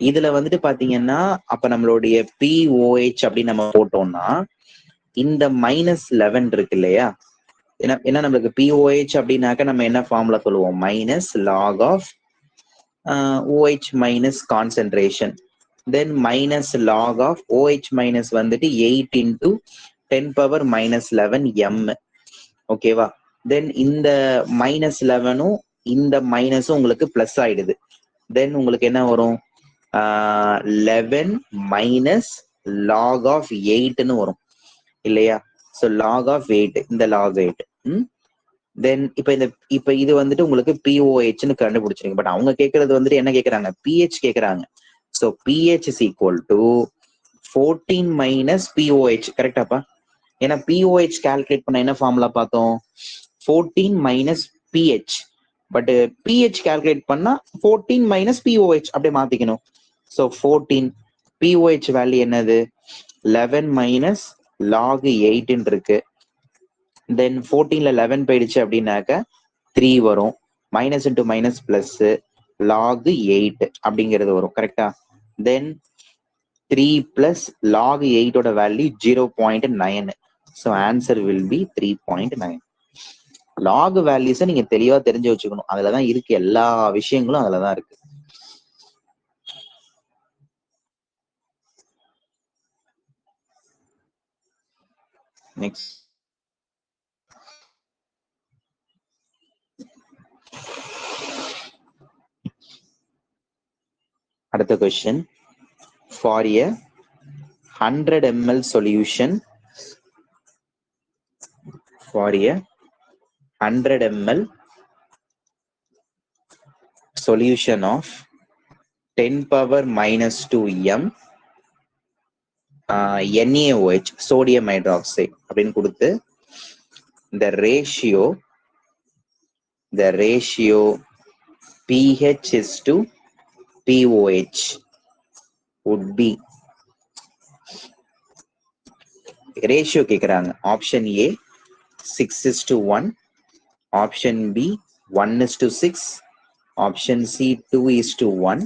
இதுல வந்துட்டு பாத்தீங்கன்னா அப்ப நம்மளுடைய POH அப்படின்னு நம்ம போட்டோம்னா இந்த -11 இருக்கு இல்லையா, ஏன்னா நம்மளுக்கு POH அப்படின்னாக்க நம்ம என்ன ஃபார்முலா சொல்லுவோம், minus log of OH minus concentration, then minus log of OH minus வந்துட்டு 8 into 10⁻⁻11 m. ஓகேவா? தென் இந்த -11 இந்த மைனஸும் உங்களுக்கு பிளஸ் ஆயிடுது. தென் உங்களுக்கு என்ன வரும், 11 மைனஸ் லாக் ஆஃப் 8ன்னு வரும் இல்லையா? ஸோ லாக் ஆஃப் 8, இந்த லாக் 8. தென் இப்ப இது வந்துட்டு உங்களுக்கு POHன்னு கண்டுபிடிச்சிருங்க. பட் அவங்க கேட்கறது வந்துட்டு என்ன கேட்கறாங்க, pH கேட்கறாங்க. So pH is equal to 14 minus POH. கரெக்டாப்பா? ஏன்னா POH கால்குலேட் பண்ண என்ன ஃபார்முலா பார்த்தோம், 14 minus pH. But pH calculate பண்ணா 14 மைனஸ் POH அப்படியே மாத்திக்கணும். ஸோ 14 POH வேல்யூ என்னது, 11 மைனஸ் லாக் 8 இருக்கு. தென் 14ல 11 போயிடுச்சு அப்படின்னாக்க 3 வரும். Minus into minus plus log 8 அப்படிங்கிறது வரும். கரெக்டா? தென் 3 பிளஸ் லாக் 8ஓட value 0.9. So answer will be 3.9. Log வேல்யூஸை நீங்க தெளிவா தெரிஞ்சு வச்சுக்கணும். அதுலதான் இருக்கு, எல்லா விஷயங்களும் அதுலதான் இருக்கு. நெக்ஸ்ட் அடுத்த question, for a 100 ml solution, for a 100 ml solution of 10⁻⁻2 m NaOH, sodium hydroxide அப்படின்னு கொடுத்து the ratio pH is to POH would be, ratio கேட்குறாங்க. Option A 6:1, option B 1:6, option C 2:1,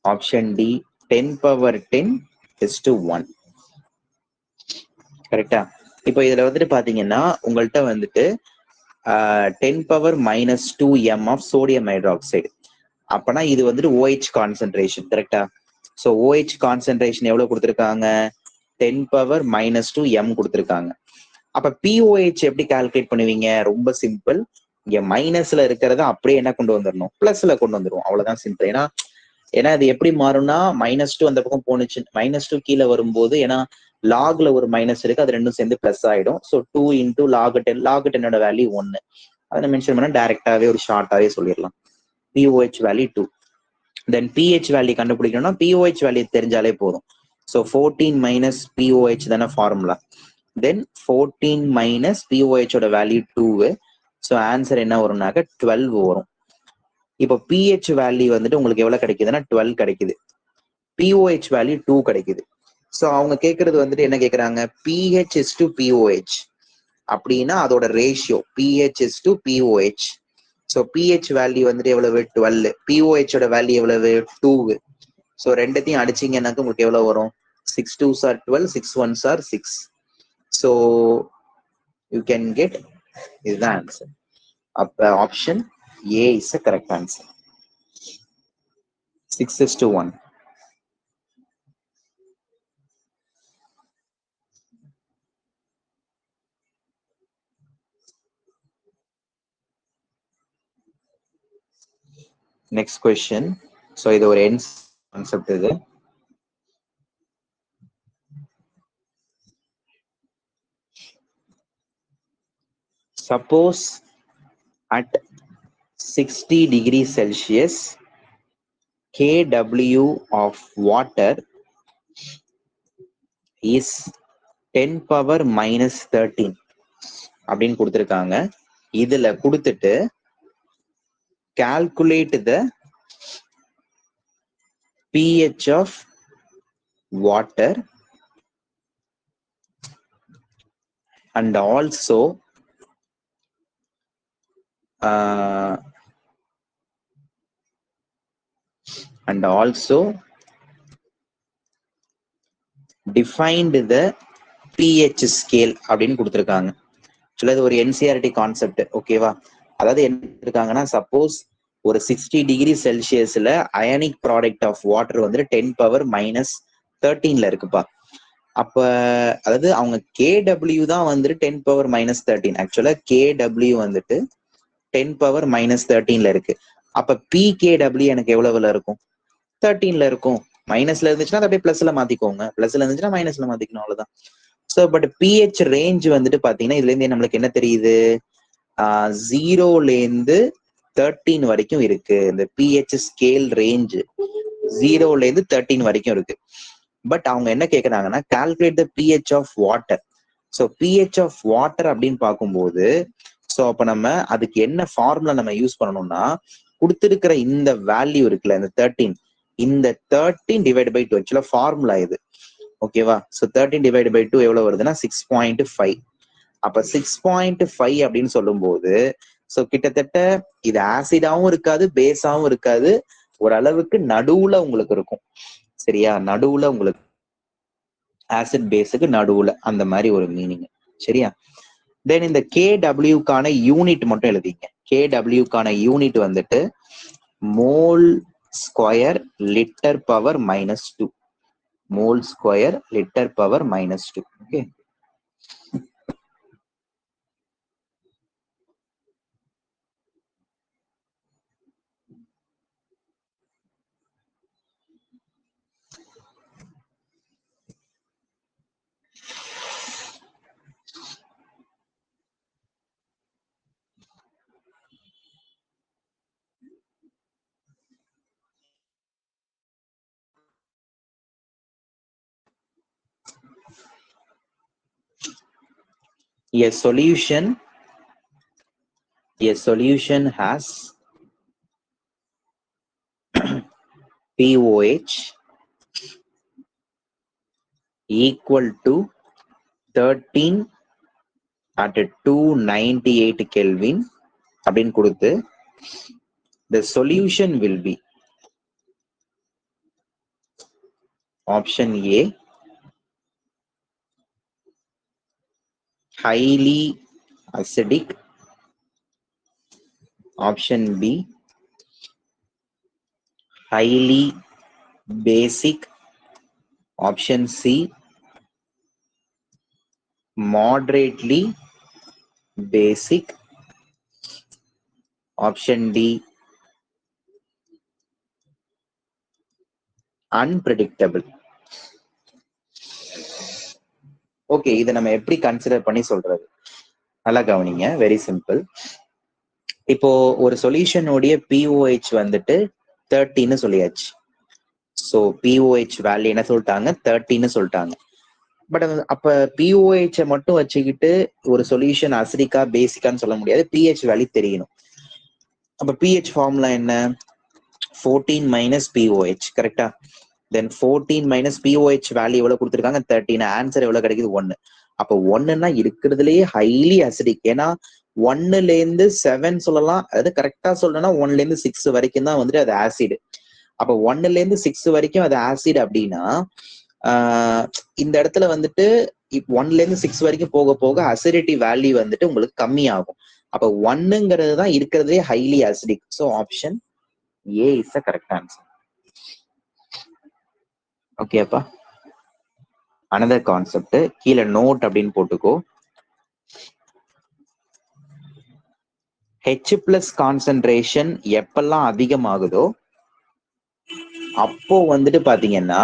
option D 10⁻10:1. கரெக்டா? இப்போ இதுல வந்துட்டு பாத்தீங்கன்னா உங்கள்கிட்ட வந்துட்டு 10⁻⁻2 m ஆஃப் சோடியம் ஹைட்ராக்சைடு. அப்பனா இது வந்துட்டு OH கான்சென்ட்ரேஷன். கரெக்டா? ஸோ OH கான்சென்ட்ரேஷன் எவ்வளவு கொடுத்துருக்காங்க, 10⁻⁻2 m கொடுத்துருக்காங்க. அப்ப POH எப்படி கால்குலேட் பண்ணுவீங்க, ரொம்ப சிம்பிள். இங்க மைனஸ்ல இருக்கிறத அப்படியே என்ன கொண்டு வந்துடணும், பிளஸ்ல கொண்டு வந்துருவோம். அவ்வளவுதான் சிம்பிள். ஏன்னா இது எப்படி மாறும்னா -2 அந்த பக்கம் போனுச்சு, -2 கீழே வரும்போது, ஏன்னா லாக்ல ஒரு மைனஸ் இருக்கு, அது ரெண்டும் சேர்ந்து பிளஸ் ஆயிடும். ஸோ 2 into log 10, log 10ஓட வேல்யூ 1. அதை மென்ஷன் பண்ணா டைரக்டாவே ஒரு ஷார்ட்டாவே சொல்லிடலாம், POH value 2. Then pH value கண்டுபிடிக்கணும்னா POH வேல்யூ தெரிஞ்சாலே போதும். ஸோ 14 மைனஸ் POH தானே ஃபார்முலா. தென் 14 மைனஸ் POH ஓட வேல்யூ 2. ஸோ ஆன்சர் என்ன வரும்னாக்க 12 வரும். இப்போ pH வேல்யூ வந்துட்டு உங்களுக்கு எவ்வளவு கிடைக்குதுன்னா 12 கிடைக்குது, POH வேல்யூ 2 கிடைக்குது. ஸோ அவங்க கேட்கறது வந்துட்டு என்ன கேட்கறாங்க, pH is to POH அப்படின்னா அதோட ratio pH is to POH. So pH value வந்துட்டு எவ்வளவு, 12, POH ஓட வேல்யூ எவ்வளவு, 2. ஸோ ரெண்டத்தையும் அடிச்சிங்கன்னாக்க உங்களுக்கு எவ்வளவு வரும், 6 2s are 12, 6 1s are 6. So you can get, இதுதான் ஆன்சர். அப்ப option A is the correct answer. 6:1. Next question. So இது ஒரு ends concept இது. Suppose at 60 degrees Celsius, kW of water is 10⁻⁻13 அப்படின்னு கொடுத்துருக்காங்க. இதுல கொடுத்துட்டு calculate the pH of water and also defined the pH scale அப்படின்னு கொடுத்துருக்காங்க. இது ஒரு என்சிஆர்டி கான்செப்ட். ஓகேவா? அதாவது என்ன இருக்காங்கன்னா, சப்போஸ் ஒரு 60 டிகிரி செல்சியஸ்ல அயனிக் ப்ராடக்ட் ஆஃப் வாட்டர் வந்துட்டு 10⁻⁻13 இருக்குப்பா. அப்ப அதாவது அவங்க கேடபிள்யூ தான் வந்துட்டு 10⁻⁻13. ஆக்சுவலா கேடபிள்யூ வந்துட்டு 10⁻⁻13 இருக்கு. அப்ப பிகேடபிள்யூ எனக்கு எவ்வளவுல இருக்கும்? 13 இருக்கும். மைனஸ்ல இருந்துச்சுன்னா அப்படியே பிளஸ்ல மாத்திக்கோங்க, பிளஸ்ல இருந்துச்சுன்னா மைனஸ்ல மாத்திக்கணும், அவ்வளவுதான். ஸோ பட் பிஹெச் ரேஞ்ச் வந்துட்டு பாத்தீங்கன்னா இதுல இருந்து நம்மளுக்கு என்ன தெரியுது? 0லேருந்து 13 வரைக்கும் இருக்கு. இந்த பிஹெச் ஸ்கேல் ரேஞ்ச் 0லேருந்து 13 வரைக்கும் இருக்கு. பட் அவங்க என்ன கேட்கறாங்கன்னா, calculate the pH of water. So pH of water அப்படின்னு பார்க்கும்போது, ஸோ அப்ப நம்ம அதுக்கு என்ன ஃபார்முலா நம்ம யூஸ் பண்ணணும்னா, கொடுத்திருக்கிற இந்த வேல்யூ இருக்குல்ல, இந்த 13, இந்த 13 டிவைட் பை 2 ஆக்சுவலா ஃபார்முலா இது. ஓகேவா? ஸோ 13 டிவைட் பை 2 எவ்வளவு வருதுன்னா 6.5. அப்ப 6.5 அப்படின்னு சொல்லும் போது, ஸோ கிட்டத்தட்ட இது ஆசிடாவும் இருக்காது, பேஸாவும் இருக்காது, ஓரளவுக்கு நடுவுல உங்களுக்கு இருக்கும். சரியா? நடுவுல உங்களுக்கு ஆசிட் பேஸுக்கு நடுவுல அந்த மாதிரி ஒரு மீனிங். சரியா? தென் இந்த கேடபிள்யூக்கான யூனிட் மட்டும் எழுதிங்க. கேடபிள்யூக்கான யூனிட் வந்துட்டு mole square litre power -2. mole square liter power -2. Okay. A solution has pOH equal to 13 at 298 Kelvin அப்படின்னு கொடுத்து, the solution will be option A, highly acidic, option B, highly basic, option C, moderately basic, option D, unpredictable. Okay, இதை நம்ம எப்படி consider பண்ணி சொல்றது? நல்லா கவனிங்க, very simple. இப்போ ஒரு சொல்யூஷனுடைய பிஓஹெச் வந்துட்டு 30ன்னு சொல்லியாச்சு. ஸோ பிஓஹெச் வேல்யூ என்ன சொல்லிட்டாங்க? 30ன்னு சொல்லிட்டாங்க. பட் அப்ப பிஓஹெச் மட்டும் வச்சுக்கிட்டு ஒரு சொல்யூஷன் அசிடிக்கா பேசிக்கான்னு சொல்ல முடியாது. பிஹெச் வேல்யூ தெரியணும். அப்ப பிஹெச் ஃபார்முலா என்ன? 14 - பிஓஹெச். கரெக்டா? தென் 14 - பிஓஹெச் வேல்யூ எவ்வளவு கொடுத்துருக்காங்க? 13. ஆன்சர் எவ்வளவு கிடைக்குது? 1. அப்ப 1ன்னா இருக்கிறதுலயே ஹைலி அசிடிக். ஏன்னா 1லேருந்து 7 சொல்லலாம், அதாவது கரெக்டா சொல்லணும்னா 1லேருந்து 6 வரைக்கும் தான் வந்துட்டு அது ஆசிட். அப்ப 1லேருந்து 6 வரைக்கும் அது ஆசிட் அப்படின்னா இந்த இடத்துல வந்துட்டு 1லேருந்து 6 வரைக்கும் போக போக அசிடிட்டி வேல்யூ வந்துட்டு உங்களுக்கு கம்மி ஆகும். அப்ப 1ங்கிறது தான் இருக்கிறதே highly acidic. So option A is the correct answer. ஓகேப்பா? அனதர் கான்செப்ட் கீழே நோட் அப்படின்னு போட்டுக்கோ. H+ கான்சென்ட்ரேஷன் எப்பெல்லாம் அதிகமாகுதோ அப்போ வந்துட்டு பாத்தீங்கன்னா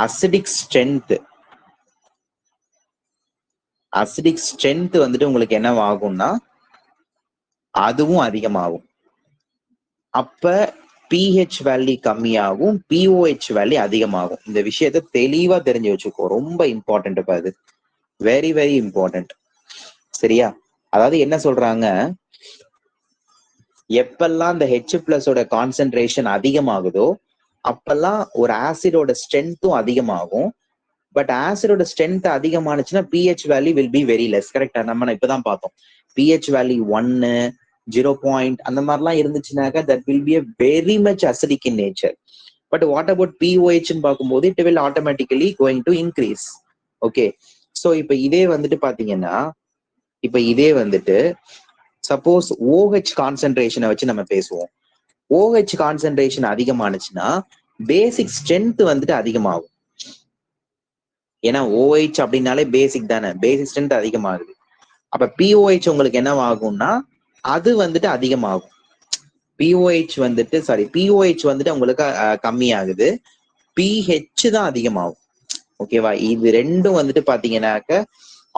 அசிடிக் ஸ்ட்ரென்த் வந்துட்டு உங்களுக்கு என்னவாகும்னா அதுவும் அதிகமாகும். அப்ப பிஹெச் வேல்யூ கம்மியாகும், பிஓஹெச் வேல்யூ அதிகமாகும். இந்த விஷயத்த தெளிவா தெரிஞ்சு வச்சுக்கோ, ரொம்ப இம்பார்ட்டன்ட். அது வெரி வெரி இம்பார்ட்டன்ட். சரியா? அதாவது என்ன சொல்றாங்க, எப்பெல்லாம் இந்த H+ஓட கான்சென்ட்ரேஷன் அதிகமாகுதோ அப்பெல்லாம் ஒரு ஆசிடோட ஸ்ட்ரென்த்தும் அதிகமாகும். பட் ஆசிடோட ஸ்ட்ரென்த் அதிகமானுச்சுன்னா pH value will be very less. கரெக்டா? நம்ம இப்பதான் பார்த்தோம். PH value 1, 0. அந்த மாதிரிலாம் இருந்துச்சுனாக்கா that will be a very much acidic in nature. But what about பிஓஹெச்னு பார்க்கும்போது it will automatically going to increase. Okay, so இப்போ இதே வந்துட்டு பாத்தீங்கன்னா இப்போ இதே வந்துட்டு சப்போஸ் OH கான்சென்ட்ரேஷனை வச்சு நம்ம பேசுவோம். OH கான்சென்ட்ரேஷன் அதிகமானுச்சுன்னா பேசிக் ஸ்ட்ரென்த் வந்துட்டு அதிகமாகும். ஏன்னா OH அப்படின்னாலே பேசிக் தானே, பேசிக் ஸ்ட்ரென்த் அதிகமாகுது. அப்ப POH உங்களுக்கு என்னவாகும்னா அது வந்துட்டு அதிகமாகும். POH வந்துட்டு உங்களுக்கு கம்மியாகுது, pH தான் அதிகமாகும். ஓகேவா? இது ரெண்டும் வந்துட்டு பாத்தீங்கன்னாக்க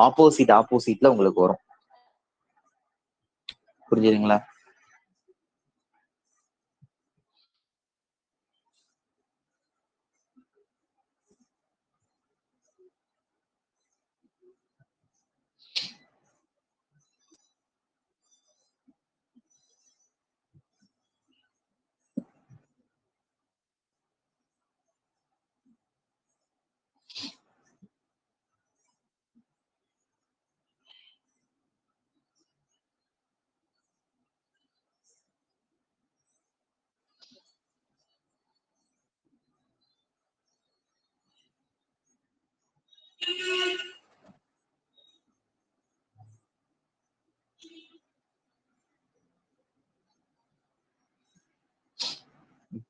ஆப்போசிட்ல உங்களுக்கு வரும். புரிஞ்சுதுங்களா?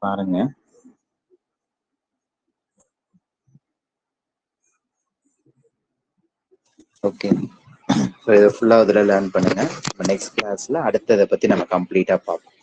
பாருங்க, ஓகே, ஸோ இதை ஃபுல்லாக இதில் லேர்ன் பண்ணுங்க. நெக்ஸ்ட் கிளாஸ்ல அடுத்ததை பத்தி நம்ம கம்ப்ளீட்டா பார்ப்போம்.